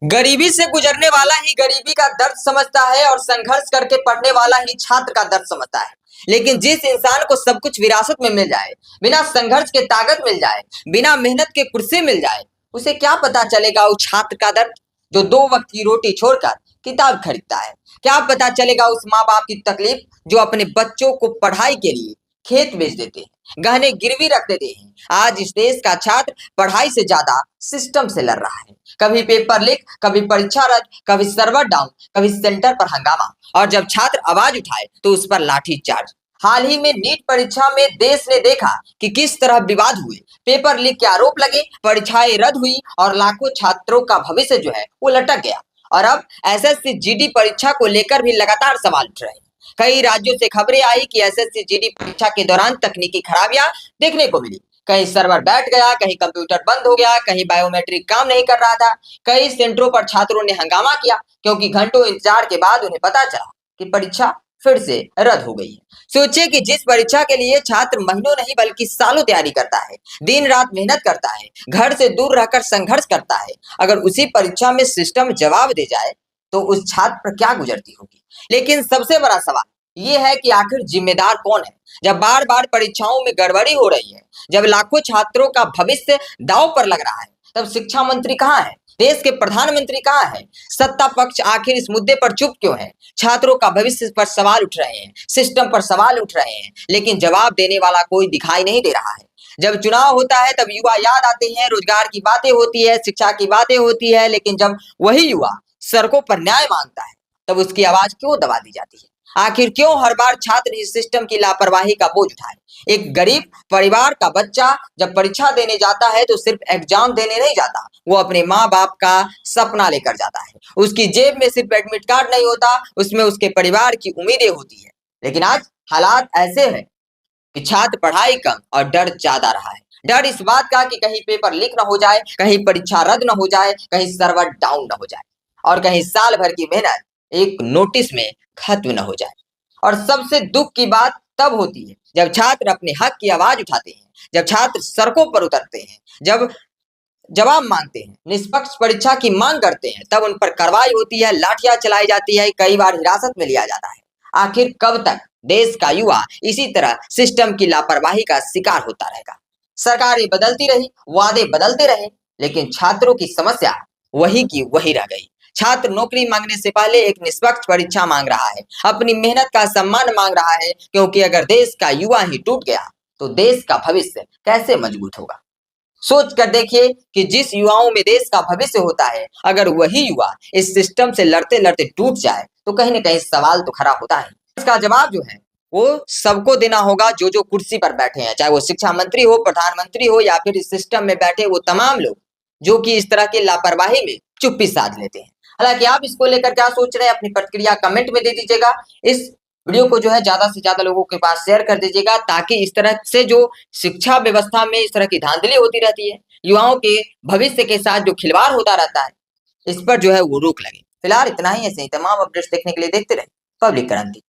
गरीबी से गुजरने वाला ही गरीबी का दर्द समझता है और संघर्ष करके पढ़ने वाला ही छात्र का दर्द समझता है। लेकिन जिस इंसान को सब कुछ विरासत में मिल जाए, बिना संघर्ष के ताकत मिल जाए, बिना मेहनत के कुर्सी मिल जाए, उसे क्या पता चलेगा उस छात्र का दर्द जो 2 वक्त की रोटी छोड़कर किताब खरीदता है। क्या पता चलेगा उस माँ बाप की तकलीफ जो अपने बच्चों को पढ़ाई के लिए खेत बेच देते हैं, गहने गिरवी रख देते हैं। आज इस देश का छात्र पढ़ाई से ज्यादा सिस्टम से लड़ रहा है। कभी पेपर लीक, कभी परीक्षा रद्द, कभी सर्वर डाउन, कभी सेंटर पर हंगामा, और जब छात्र आवाज उठाए तो उस पर लाठी चार्ज। हाल ही में नीट परीक्षा में देश ने देखा कि किस तरह विवाद हुए, पेपर लीक के आरोप लगे, परीक्षाएं रद्द हुई और लाखों छात्रों का भविष्य जो है वो लटक गया। और अब एसएससी जीडी परीक्षा को लेकर भी लगातार सवाल उठ रहे हैं। कई राज्यों से खबरें आई कि एसएससी जीडी परीक्षा के दौरान तकनीकी खराबियां देखने को मिली। कहीं सर्वर बैठ गया, कहीं कंप्यूटर बंद हो गया, कहीं बायोमेट्रिक काम नहीं कर रहा था। कई सेंटरों पर छात्रों ने हंगामा किया क्योंकि घंटों इंतजार के बाद उन्हें पता चला कि परीक्षा फिर से रद्द हो गई है। सोचिए कि जिस परीक्षा के लिए छात्र महीनों नहीं बल्कि सालों तैयारी करता है, दिन रात मेहनत करता है, घर से दूर रहकर संघर्ष करता है, अगर उसी परीक्षा में सिस्टम जवाब दे जाए तो उस छात्र पर क्या गुजरती होगी। लेकिन सबसे बड़ा सवाल ये है कि आखिर जिम्मेदार कौन है। जब बार बार परीक्षाओं में गड़बड़ी हो रही है, जब लाखों छात्रों का भविष्य दांव पर लग रहा है, तब शिक्षा मंत्री कहाँ है, देश के प्रधानमंत्री कहाँ है, सत्ता पक्ष आखिर इस मुद्दे पर चुप क्यों है। छात्रों का भविष्य पर सवाल उठ रहे हैं, सिस्टम पर सवाल उठ रहे हैं, लेकिन जवाब देने वाला कोई दिखाई नहीं दे रहा है। जब चुनाव होता है तब युवा याद आते हैं, रोजगार की बातें होती है, शिक्षा की बातें होती है, लेकिन जब वही युवा सड़कों पर न्याय मांगता है तब उसकी आवाज क्यों दबा दी जाती है। आखिर क्यों हर बार छात्र इस सिस्टम की लापरवाही का बोझ उठाए। एक गरीब परिवार का बच्चा जब परीक्षा देने जाता है तो सिर्फ एग्जाम देने नहीं जाता, वो अपने माँ बाप का सपना लेकर जाता है। उसकी जेब में सिर्फ एडमिट कार्ड नहीं होता, उसमें उसके परिवार की उम्मीदें होती है। लेकिन आज हालात ऐसे हैं कि छात्र पढ़ाई कम और डर ज्यादा रहा है। डर इस बात का कि कहीं पेपर लीक ना हो जाए, कहीं परीक्षा रद्द ना हो जाए, कहीं सर्वर डाउन ना हो जाए, और कहीं साल भर की मेहनत एक नोटिस में खत्म न हो जाए। और सबसे दुख की बात तब होती है जब छात्र अपने हक की आवाज उठाते हैं, जब छात्र सड़कों पर उतरते हैं, जब जवाब मांगते हैं, निष्पक्ष परीक्षा की मांग करते हैं, तब उन पर कार्रवाई होती है, लाठियां चलाई जाती है, कई बार हिरासत में लिया जाता है। आखिर कब तक देश का युवा इसी तरह सिस्टम की लापरवाही का शिकार होता रहेगा। सरकारें बदलती रही, वादे बदलते रहे, लेकिन छात्रों की समस्या वही की वही रह गई। छात्र नौकरी मांगने से पहले एक निष्पक्ष परीक्षा मांग रहा है, अपनी मेहनत का सम्मान मांग रहा है, क्योंकि अगर देश का युवा ही टूट गया तो देश का भविष्य कैसे मजबूत होगा। सोच कर देखिए कि जिस युवाओं में देश का भविष्य होता है, अगर वही युवा इस सिस्टम से लड़ते लड़ते टूट जाए तो कहीं ना कहीं सवाल तो खड़ा होता है। इसका जवाब जो है वो सबको देना होगा, जो कुर्सी पर बैठे हैं, चाहे वो शिक्षा मंत्री हो, प्रधानमंत्री हो, या फिर इस सिस्टम में बैठे वो तमाम लोग जो कि इस तरह की लापरवाही में चुप्पी साध लेते हैं। हालांकि आप इसको लेकर क्या सोच रहे हैं, अपनी प्रतिक्रिया कमेंट में दे दीजिएगा। इस वीडियो को जो है ज्यादा से ज्यादा लोगों के पास शेयर कर दीजिएगा, ताकि इस तरह से जो शिक्षा व्यवस्था में इस तरह की धांधली होती रहती है, युवाओं के भविष्य के साथ जो खिलवाड़ होता रहता है, इस पर जो है वो रोक लगे। फिलहाल इतना ही। ऐसे ही तमाम अपडेट्स देखने के लिए देखते रहे पब्लिक क्रांति।